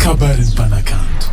kabarin'ny mpanakanto.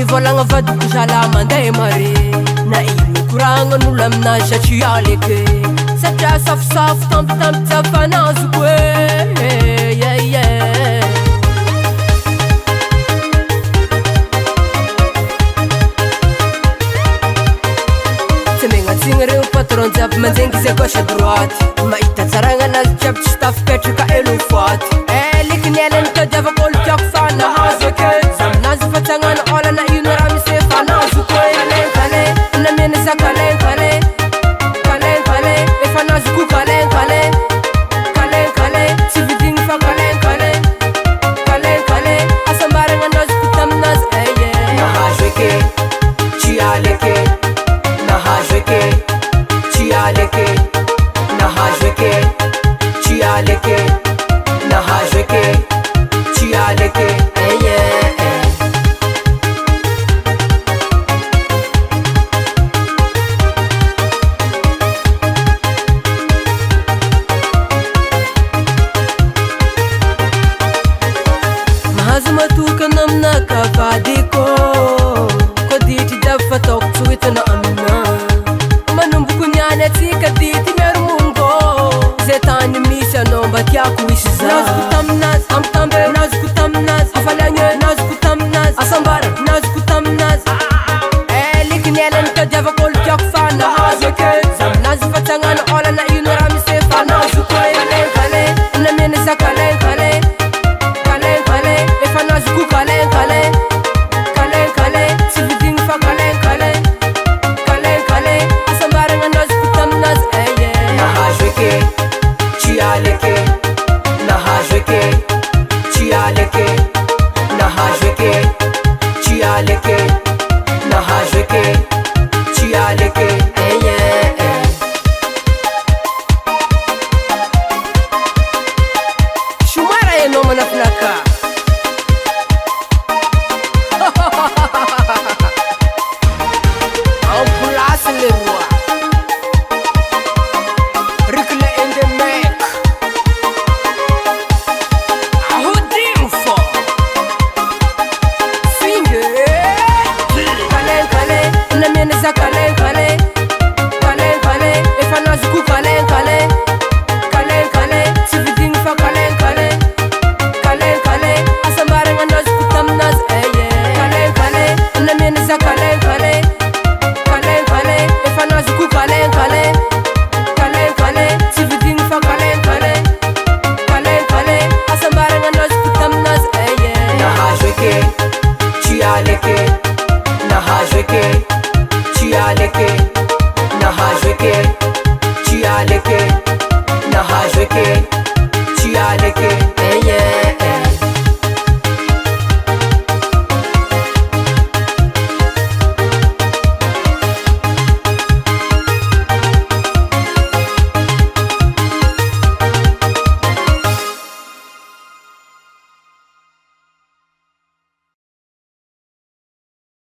Volagna vadiko salamandray mare na ino koragnan'olo aminazy satria aleke satria safosafo tambitamby tsy afanazoko tsy megnatsiny reo patron jiaby manjengy izy gauche droite mahita tsaragna anazy jiaby tsy tafipetraka elofaty likiny elany tadiavako olo tiako fa nahazo ake zaminazy fatsagnana olana ino raha misy efa nazo koe kalenkale namena za kalenkale kalenkale efa nazo ko kalenkale kalenkale tsy vidigny fa kalenkale kalenkale asambaragna anazy ko taminazy eye nahazo eke tsy aleke nahazo eke tsy aleke nahazo eke tsy aleke nahazo eke tsy aleke eye mahazo matokana amina kavadiko ko dity jiaby fataoko tsy hoetana amina manomboko niany atsika dity miaro mongo zay tany misy anao mba tiako isy za nazoko taminazy amtambe nazoko taminazy afaliagny nazoko taminazy asambara nazoko taminazy likiny elany tadiavako olo tiako fa nahazo ake